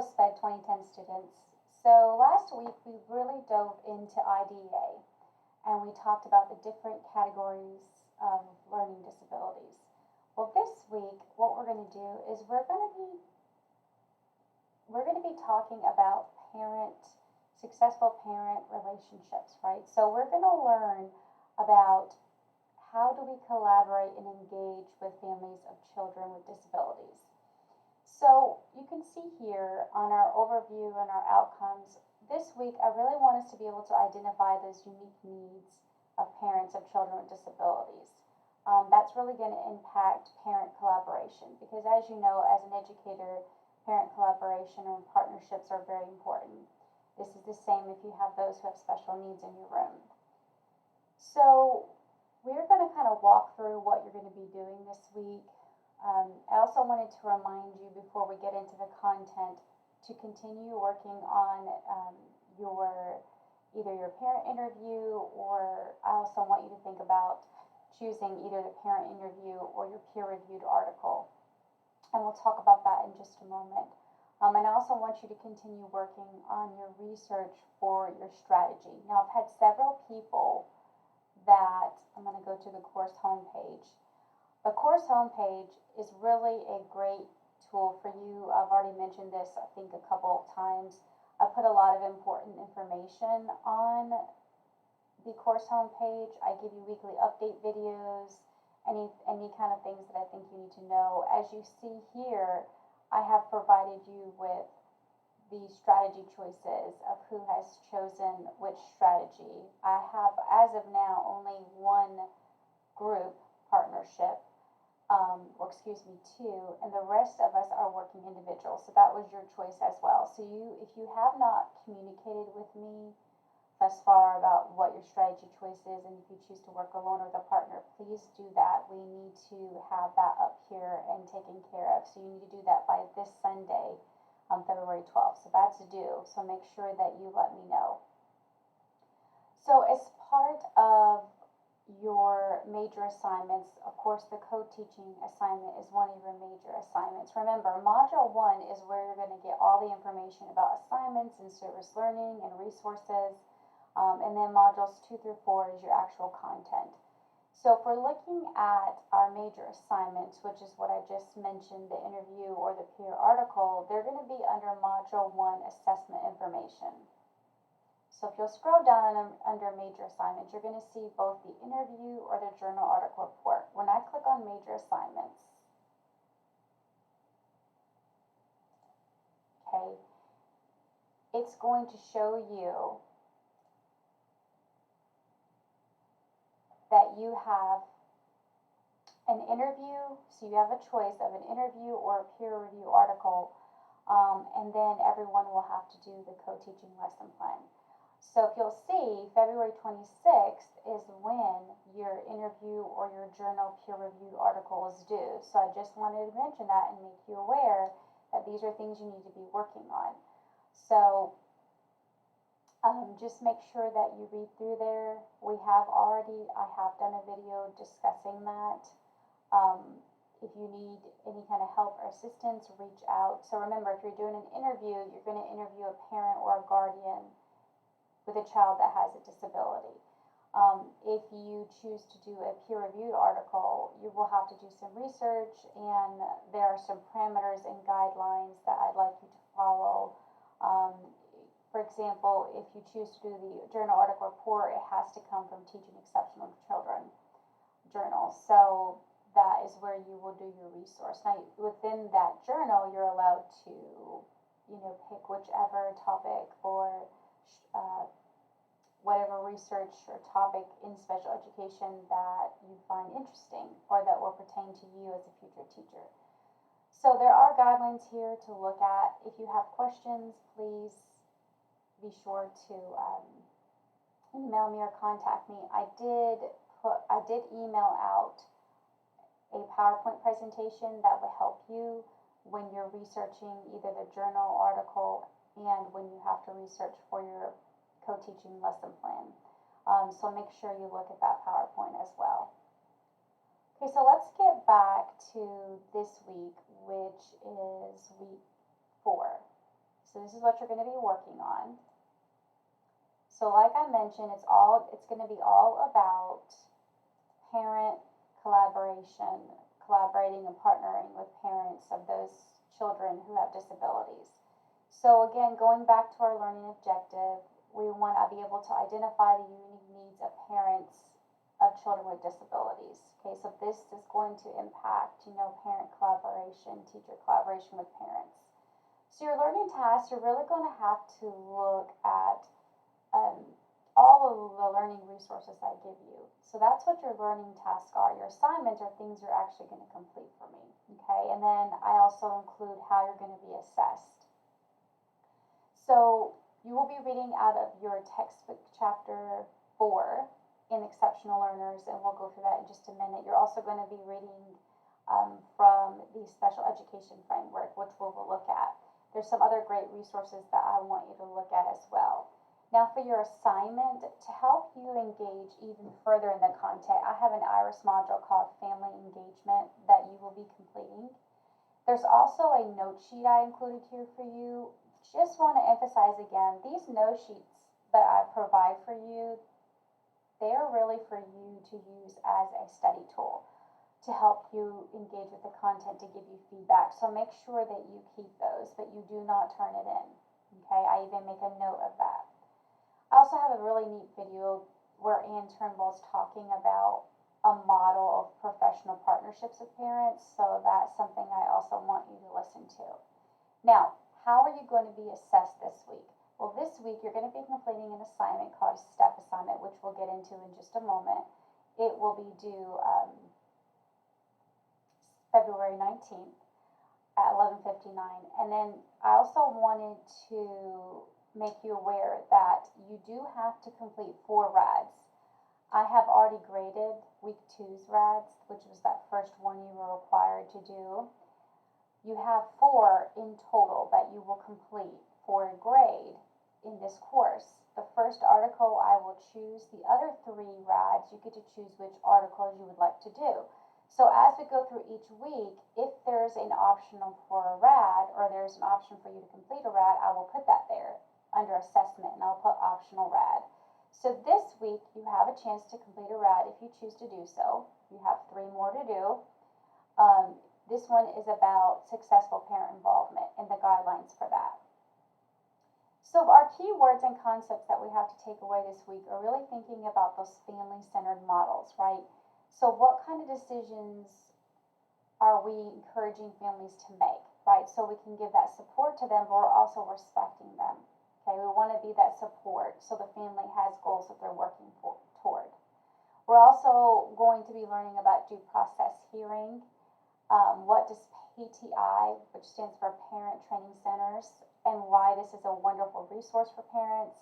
SPED 2010 students. So last week we really dove into IDEA and we talked about the different categories of learning disabilities. Well, this week what we're going to do is we're going to be talking about successful parent relationships, right? So we're going to learn about how do we collaborate and engage with families of children with disabilities. So you can see here on our overview and our outcomes, this week I really want us to be able to identify those unique needs of parents of children with disabilities. That's really going to impact parent collaboration because, as you know, as an educator, parent collaboration and partnerships are very important. This is the same if you have those who have special needs in your room. So we're going to kind of walk through what you're going to be doing this week. I also wanted to remind you before we get into the content to continue working on either your parent interview, or I also want you to think about choosing either the parent interview or your peer-reviewed article. And we'll talk about that in just a moment. And I also want you to continue working on your research for your strategy. Now, I've had several people that, I'm going to go to the course homepage. The course homepage is really a great tool for you. I've already mentioned this, I think, a couple of times. I put a lot of important information on the course homepage. I give you weekly update videos, any kind of things that I think you need to know. As you see here, I have provided you with the strategy choices of who has chosen which strategy. I have, as of now, only one group partnership, two, and the rest of us are working individuals. So that was your choice as well. So if you have not communicated with me thus far about what your strategy choice is, and if you choose to work alone or with a partner, please do that. We need to have that up here and taken care of. So you need to do that by this Sunday, on February 12th. So that's due. So make sure that you let me know. So as part of your major assignments, of course, the co-teaching assignment is one of your major assignments. Remember, Module 1 is where you're going to get all the information about assignments and service learning and resources. And then Modules 2 through 4 is your actual content. So if we're looking at our major assignments, which is what I just mentioned, the interview or the peer article, they're going to be under Module 1 assessment information. So if you'll scroll down under major assignments, you're going to see both the interview or the journal article report. When I click on major assignments, okay, it's going to show you that you have an interview, so you have a choice of an interview or a peer review article, and then everyone will have to do the co-teaching lesson plan. So if you'll see, February 26th is when your interview or your journal peer-reviewed article is due. So I just wanted to mention that and make you aware that these are things you need to be working on. So just make sure that you read through there. I have done a video discussing that. If you need any kind of help or assistance, reach out. So remember, if you're doing an interview, you're going to interview a parent or a guardian with a child that has a disability. If you choose to do a peer-reviewed article, you will have to do some research, and there are some parameters and guidelines that I'd like you to follow. For example, if you choose to do the journal article report, it has to come from Teaching Exceptional Children journal. So that is where you will do your resource. Now, within that journal, you're allowed to, pick whichever topic or whatever research or topic in special education that you find interesting or that will pertain to you as a future teacher. So there are guidelines here to look at. If you have questions, please be sure to email me or contact me. I did email out a PowerPoint presentation that will help you when you're researching either the journal article and when you have to research for your co-teaching lesson plan. So make sure you look at that PowerPoint as well. Okay, so let's get back to this week, which is week 4. So this is what you're going to be working on. So like I mentioned, it's going to be all about parent collaboration, collaborating and partnering with parents of those children who have disabilities. So again, going back to our learning objective, we want to be able to identify the unique needs of parents of children with disabilities. Okay, so this is going to impact, parent collaboration, teacher collaboration with parents. So your learning tasks, you're really going to have to look at all of the learning resources I give you. So that's what your learning tasks are. Your assignments are things you're actually going to complete for me. Okay, and then I also include how you're going to be assessed. So you will be reading out of your textbook chapter 4 in exceptional learners, and we'll go through that in just a minute. You're also going to be reading from the special education framework, which we'll look at. There's some other great resources that I want you to look at as well. Now for your assignment, to help you engage even further in the content, I have an IRIS module called Family Engagement that you will be completing. There's also a note sheet I included here for you. Just want to emphasize again, these note sheets that I provide for you, they're really for you to use as a study tool to help you engage with the content, to give you feedback. So make sure that you keep those, but you do not turn it in. Okay, I even make a note of that. I also have a really neat video where Ann Turnbull's talking about a model of professional partnerships with parents, so that's something I also want you to listen to. Now, how are you going to be assessed this week? Well, this week you're going to be completing an assignment called a STEP assignment, which we'll get into in just a moment. It will be due February 19th at 11:59. And then I also wanted to make you aware that you do have to complete 4 RADs. I have already graded week 2's RADs, which was that first one you were required to do. You have 4 in total that you will complete for a grade in this course. The first article I will choose. The other 3 RADs, you get to choose which articles you would like to do. So as we go through each week, if there's an optional for a RAD or there's an option for you to complete a RAD, I will put that there under assessment, and I'll put optional RAD. So this week you have a chance to complete a RAD if you choose to do so. You have 3 more to do. This one is about successful parent involvement and the guidelines for that. So our key words and concepts that we have to take away this week are really thinking about those family-centered models, right? So what kind of decisions are we encouraging families to make, right? So we can give that support to them, but we're also respecting them. Okay, we want to be that support so the family has goals that they're working toward. We're also going to be learning about due process hearing. What does PTI, which stands for Parent Training Centers, and why this is a wonderful resource for parents.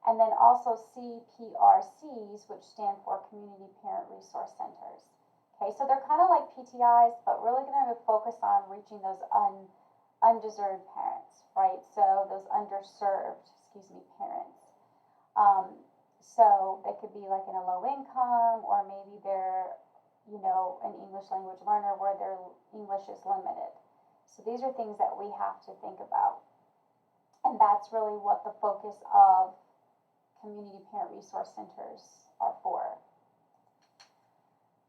And then also CPRCs, which stand for Community Parent Resource Centers. Okay, so they're kind of like PTIs, but really going to focus on reaching those undeserved parents, right? So those underserved, parents. So they could be like in a low income, or maybe they're, an English language learner where their English is limited. So these are things that we have to think about. And that's really what the focus of Community Parent Resource Centers are for.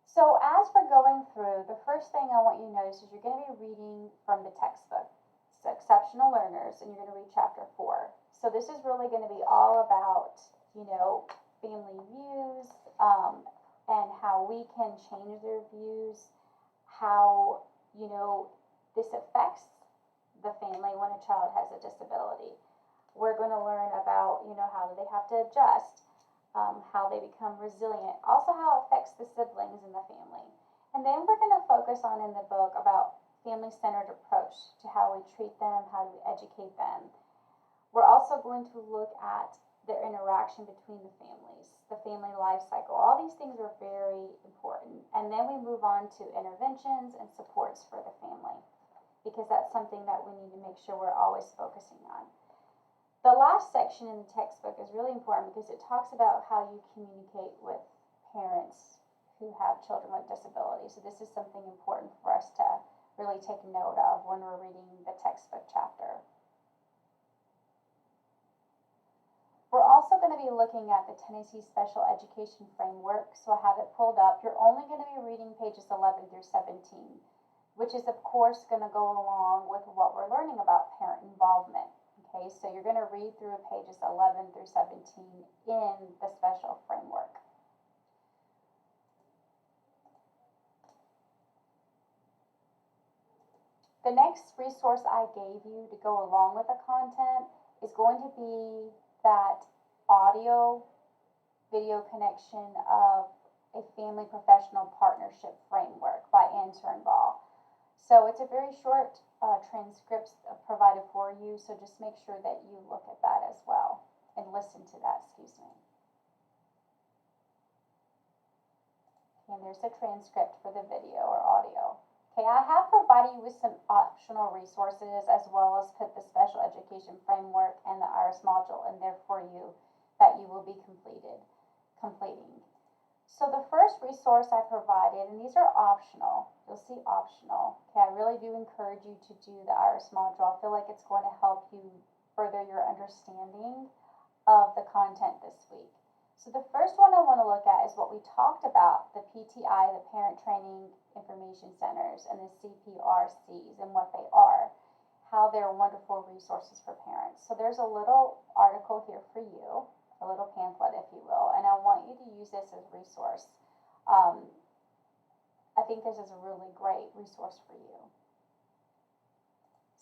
So as we're going through, the first thing I want you to notice is you're going to be reading from the textbook. It's Exceptional Learners, and you're going to read chapter 4. So this is really going to be all about, family views, and how we can change their views, how, this affects the family when a child has a disability. We're going to learn about, how do they have to adjust, how they become resilient, also how it affects the siblings in the family. And then we're going to focus on in the book about family-centered approach to how we treat them, how we educate them. We're also going to look at their interaction between the families, the family life cycle. All these things are very important. And then we move on to interventions and supports for the family, because that's something that we need to make sure we're always focusing on. The last section in the textbook is really important because it talks about how you communicate with parents who have children with disabilities. So this is something important for us to really take note of when we're reading the textbook chapter. going to be looking at the Tennessee Special Education Framework, so I have it pulled up. You're only going to be reading pages 11 through 17, which is of course going to go along with what we're learning about parent involvement. Okay, so you're going to read through pages 11 through 17 in the special framework. The next resource I gave you to go along with the content is going to be that audio video connection of a family professional partnership framework by Ann Turnbull. So it's a very short transcript provided for you, so just make sure that you look at that as well and listen to that, excuse me. And there's a transcript for the video or audio. Okay, I have provided you with some optional resources as well as put the special education framework and the IRIS module in there for you that you will be completing. So the first resource I provided, and these are optional, you'll see optional. Okay, I really do encourage you to do the IRIS module. I feel like it's going to help you further your understanding of the content this week. So the first one I want to look at is what we talked about, the PTI, the Parent Training Information Centers, and the CPRCs and what they are, how they're wonderful resources for parents. So there's a little article here for you, a little pamphlet, if you will, and I want you to use this as a resource. I think this is a really great resource for you.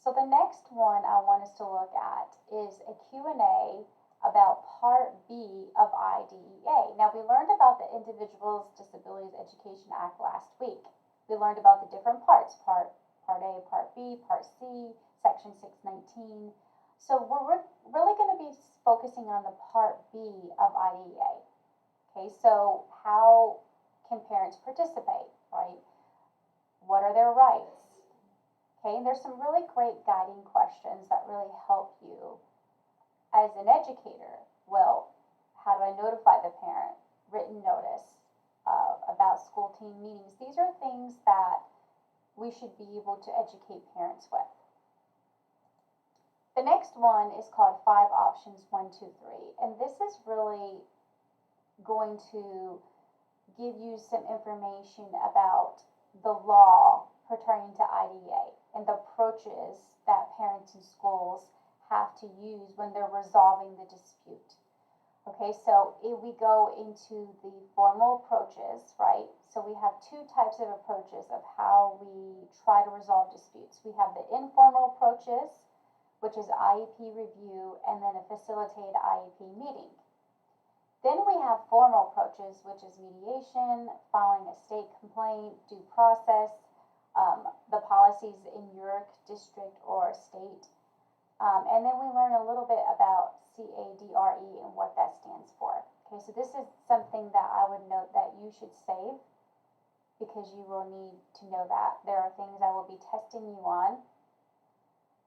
So the next one I want us to look at is a Q&A about Part B of IDEA. Now, we learned about the Individuals Disabilities Education Act last week. We learned about the different parts, Part A, Part B, Part C, Section 619. So we're really going to be focusing on the Part B of IDEA. Okay, so how can parents participate, right? What are their rights? Okay, and there's some really great guiding questions that really help you as an educator. Well, how do I notify the parent? Written notice about school team meetings. These are things that we should be able to educate parents with. The next one is called 5 Options 1, 2, 3, and this is really going to give you some information about the law pertaining to IDEA and the approaches that parents in schools have to use when they're resolving the dispute. Okay, so if we go into the formal approaches, right? So we have 2 types of approaches of how we try to resolve disputes. We have the informal approaches, which is IEP review, and then a facilitated IEP meeting. Then we have formal approaches, which is mediation, filing a state complaint, due process, the policies in your district or state. And then we learn a little bit about CADRE and what that stands for. Okay, so this is something that I would note that you should save because you will need to know that. There are things I will be testing you on,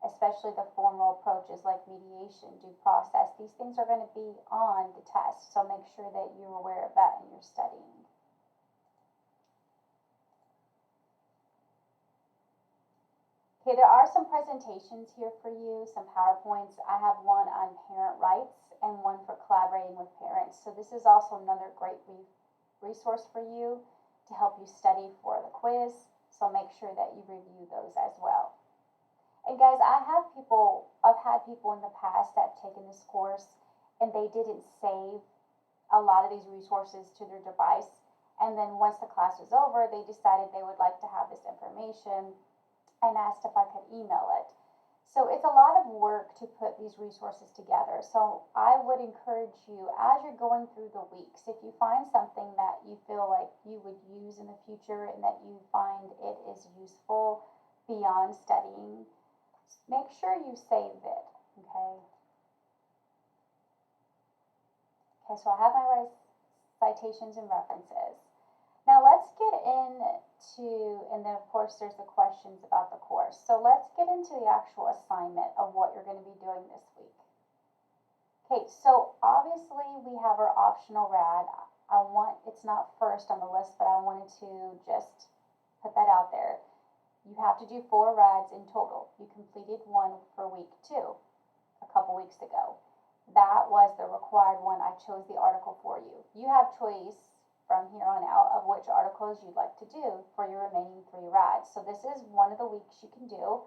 especially the formal approaches like mediation, due process. These things are going to be on the test, so make sure that you're aware of that in your studying. Okay, there are some presentations here for you, some PowerPoints. I have one on parent rights and one for collaborating with parents. So this is also another great resource for you to help you study for the quiz. So make sure that you review those as well. And guys, I've had people in the past that have taken this course and they didn't save a lot of these resources to their device. And then once the class was over, they decided they would like to have this information and asked if I could email it. So it's a lot of work to put these resources together. So I would encourage you, as you're going through the weeks, if you find something that you feel like you would use in the future and that you find it is useful beyond studying, make sure you save it, okay? Okay, so I have my citations and references. Now let's get into, and then of course there's the questions about the course. So let's get into the actual assignment of what you're going to be doing this week. Okay, so obviously we have our optional RAD. It's not first on the list, but I wanted to just put that out there. You have to do 4 RADs in total. You completed one for week 2 a couple weeks ago. that was the required one. I chose the article for you. You have choice from here on out of which articles you'd like to do for your remaining 3 rides. So this is one of the weeks you can do.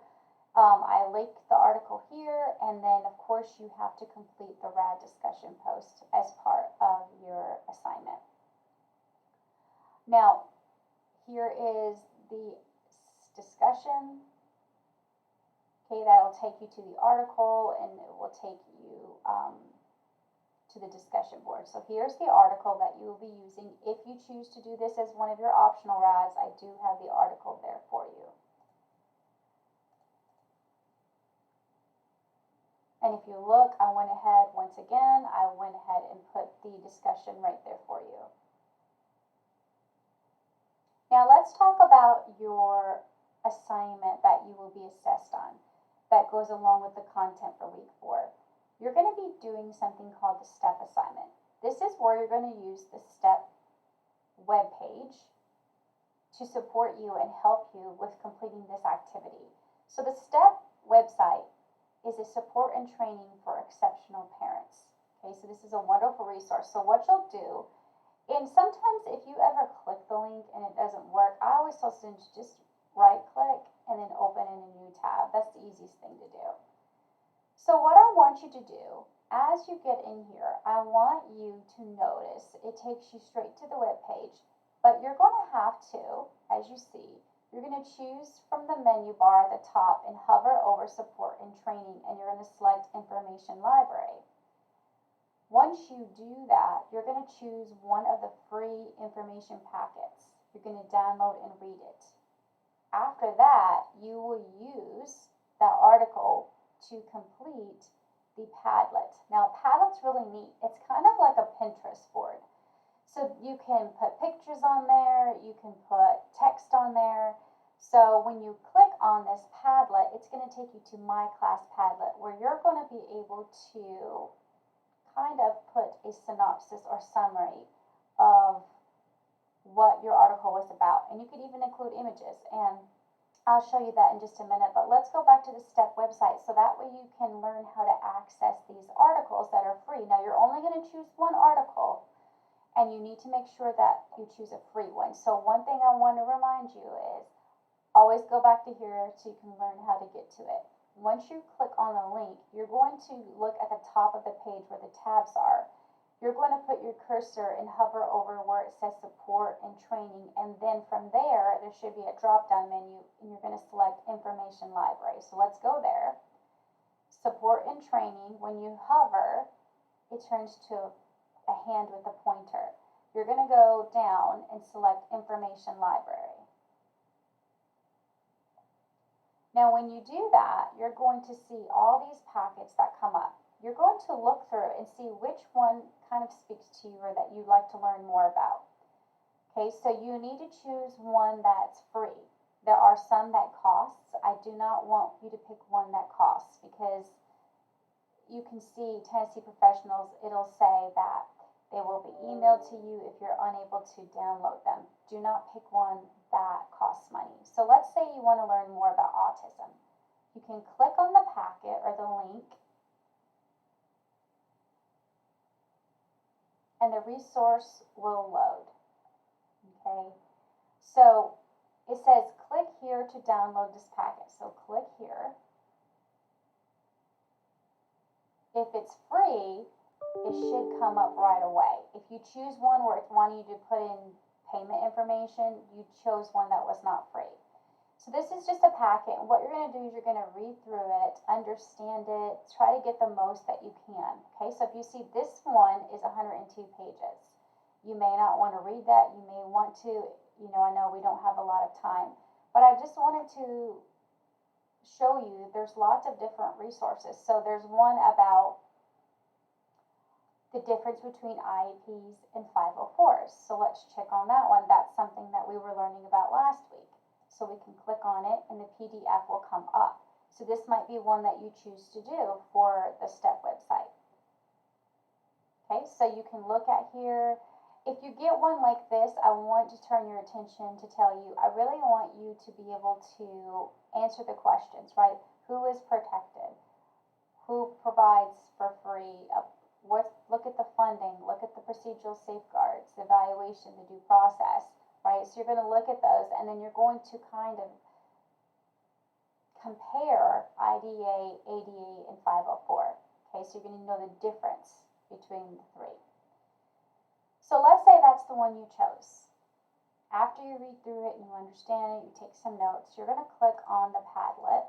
I link the article here, and then of course you have to complete the rad discussion post as part of your assignment. Now, here is the discussion. Okay, that'll take you to the article, and it will take you to the discussion board. So here's the article that you will be using. If you choose to do this as one of your optional rides, I do have the article there for you. And if you look, I went ahead, once again, I went ahead and put the discussion right there for you. Now let's talk about your assignment that you will be assessed on that goes along with the content for week 4. You're going to be doing something called the STEP assignment. This is where you're going to use the STEP web page to support you and help you with completing this activity. So the STEP website is a support and training for exceptional parents. Okay, so this is a wonderful resource. So what you'll do, and sometimes if you ever click the link and it doesn't work, I always tell students just right click and then open in a new tab. That's the easiest thing to do. So what I want you to do, as you get in here, I want you to notice it takes you straight to the web page, but you're going to have to, as you see, you're going to choose from the menu bar at the top and hover over support and training, and you're going to select information library. Once you do that, you're going to choose one of the free information packets. You're going to download and read it. After that, you will use that article to complete the Padlet. Now, Padlet's really neat. It's kind of like a Pinterest board. So you can put pictures on there, you can put text on there. So when you click on this Padlet, it's going to take you to My Class Padlet, where you're going to be able to kind of put a synopsis or summary of what your article was about. And you could even include images, and I'll show you that in just a minute. But let's go back to the STEP website, so that way you can learn how to access these articles that are free. Now, you're only going to choose one article, and you need to make sure that you choose a free one. So one thing I want to remind you is always go back to here so you can learn how to get to it. Once you click on the link, you're going to look at the top of the page where the tabs are. You're going to put your cursor and hover over where it says support and training, and then from there should be a drop-down menu, and you're going to select information library. So let's go there. Support and training, when you hover, it turns to a hand with a pointer. You're going to go down and select information library. Now when you do that, you're going to see all these packets that come up. You're going to look through and see which one kind of speaks to you or that you'd like to learn more about. Okay, so you need to choose one that's free. There are some that costs. I do not want you to pick one that costs, because you can see Tennessee Professionals, it'll say that they will be emailed to you if you're unable to download them. Do not pick one that costs money. So let's say you want to learn more about autism. You can click on the packet or the link, and the resource will load. Okay, so it says click here to download this packet. So click here. If it's free, it should come up right away. If you choose one where it's wanting you to put in payment information, you chose one that was not free. So this is just a packet, and what you're going to do is you're going to read through it, understand it, try to get the most that you can. Okay, so if you see this one is 102 pages. You may not want to read that. You may want to, I know we don't have a lot of time, but I just wanted to show you there's lots of different resources. So there's one about the difference between IEPs and 504s. So let's check on that one. That's something that we were learning about last week. So we can click on it and the PDF will come up. So this might be one that you choose to do for the STEP website. Okay, so you can look at here. If you get one like this, I want to turn your attention to tell you, I really want you to be able to answer the questions, right? Who is protected? Who provides provides for free. Look at the funding, look at the procedural safeguards, the evaluation, the due process, right? So you're going to look at those, and then you're going to kind of compare IDA, ADA, and 504. Okay, so you're going to know the difference between the three. So let's say that's the one you chose. After you read through it and you understand it, you take some notes, you're going to click on the Padlet,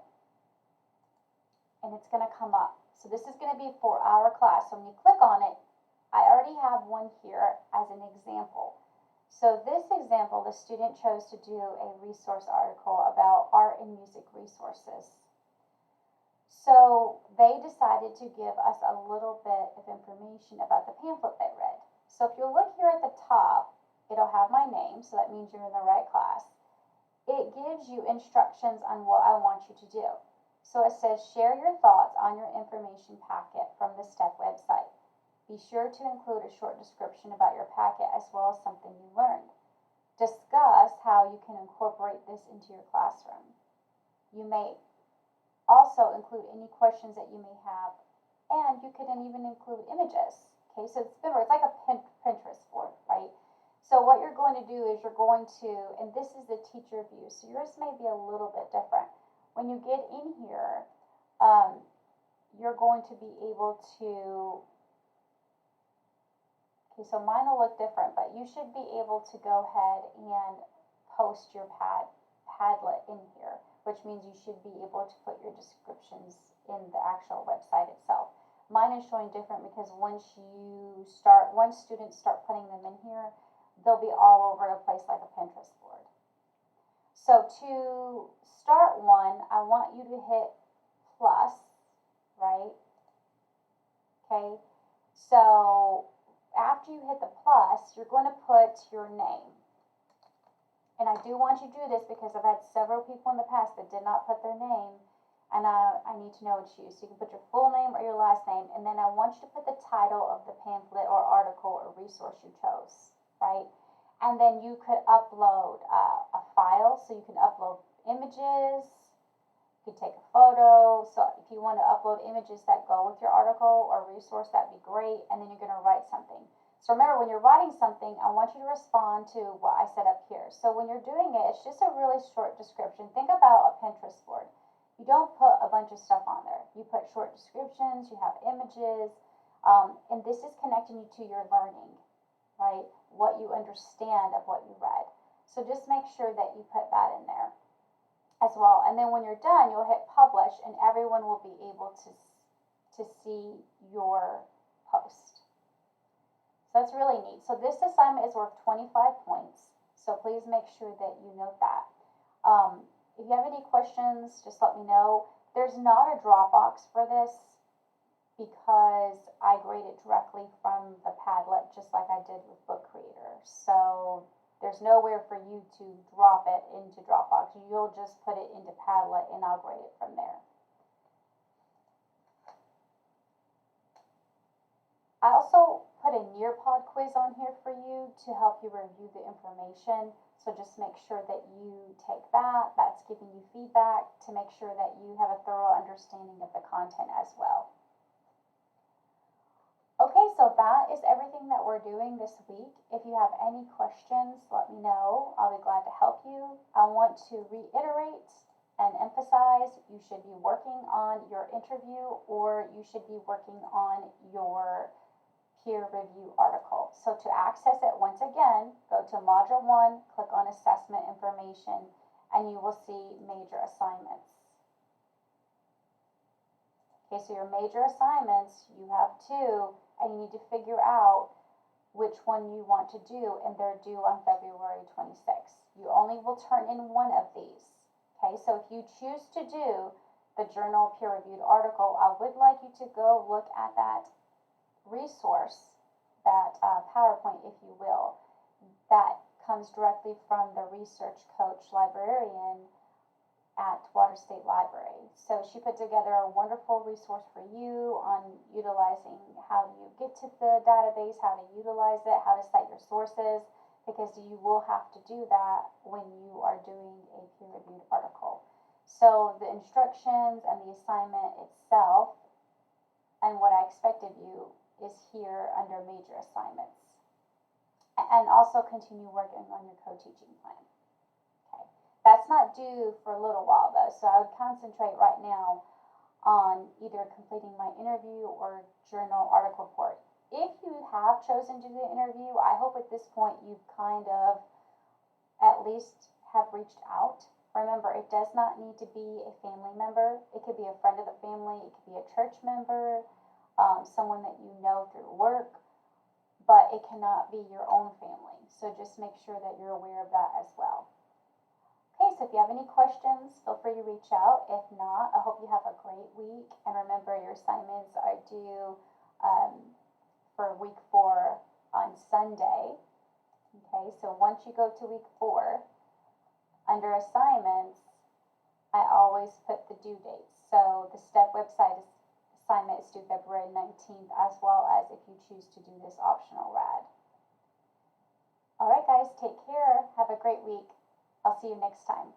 and it's going to come up. So this is going to be for our class. So when you click on it, I already have one here as an example. So this example, the student chose to do a resource article about art and music resources. So they decided to give us a little bit of information about the pamphlet they read. So if you look here at the top, it'll have my name, so that means you're in the right class. It gives you instructions on what I want you to do. So it says, share your thoughts on your information packet from the STEP website. Be sure to include a short description about your packet as well as something you learned. Discuss how you can incorporate this into your classroom. You may also include any questions that you may have, and you can even include images. Okay, so remember, it's like a Pinterest board, right? So what you're going to do is you're going to, and this is the teacher view, so yours may be a little bit different. When you get in here, you're going to be able to, okay, so mine will look different, but you should be able to go ahead and post your Padlet in here, which means you should be able to put your descriptions in the actual website itself. Mine is showing different because once students start putting them in here, they'll be all over the place like a Pinterest board. So to start one, I want you to hit plus, right? Okay, so after you hit the plus, you're going to put your name. And I do want you to do this because I've had several people in the past that did not put their name, and I need to know it's you. So you can put your full name or your last name, and then I want you to put the title of the pamphlet or article or resource you chose, right? And then you could upload a file, so you can upload images, you can take a photo. So if you want to upload images that go with your article or resource, that'd be great. And then you're going to write something. So remember, when you're writing something, I want you to respond to what I said up here. So when you're doing it, it's just a really short description. Think about a Pinterest board. You don't put a bunch of stuff on there. You put short descriptions, you have images, and this is connecting you to your learning, right? What you understand of what you read. So just make sure that you put that in there as well. And then when you're done, you'll hit publish, and everyone will be able to see your post. So that's really neat. So this assignment is worth 25 points. So please make sure that you note that. If you have any questions, just let me know. There's not a Dropbox for this because I grade it directly from the Padlet, just like I did with Book Creator. So there's nowhere for you to drop it into Dropbox. You'll just put it into Padlet and I'll grade it from there. I also put a Nearpod quiz on here for you to help you review the information. So just make sure that you take that. That's giving you feedback to make sure that you have a thorough understanding of the content as well. Okay, so that is everything that we're doing this week. If you have any questions, let me know. I'll be glad to help you. I want to reiterate and emphasize you should be working on your interview or you should be working on your peer review article. So to access it, once again, go to Module 1, click on Assessment Information, and you will see Major Assignments. Okay, so your major assignments, you have 2, and you need to figure out which one you want to do, and they're due on February 26th. You only will turn in one of these. Okay, so if you choose to do the journal peer-reviewed article, I would like you to go look at that resource, that PowerPoint, if you will, that comes directly from the research coach librarian at Water State Library. So she put together a wonderful resource for you on utilizing how you get to the database, how to utilize it, how to cite your sources, because you will have to do that when you are doing a peer-reviewed article. So the instructions and the assignment itself, and give you is here under major assignments. And also continue working on your co-teaching plan. Okay, that's not due for a little while though, so I would concentrate right now on either completing my interview or journal article report. If you have chosen to do the interview, I hope at this point you've kind of at least have reached out. Remember, it does not need to be a family member. It could be a friend of the family. It could be a church member, someone that you know through work, but it cannot be your own family. So just make sure that you're aware of that as well. Okay, so if you have any questions, feel free to reach out. If not, I hope you have a great week. And remember, your assignments are due for week 4 on Sunday. Okay, so once you go to week 4, under assignments, I always put the due dates. So the STEP website assignment is due February 19th, as well as if you choose to do this optional RAD. All right, guys, take care. Have a great week. I'll see you next time.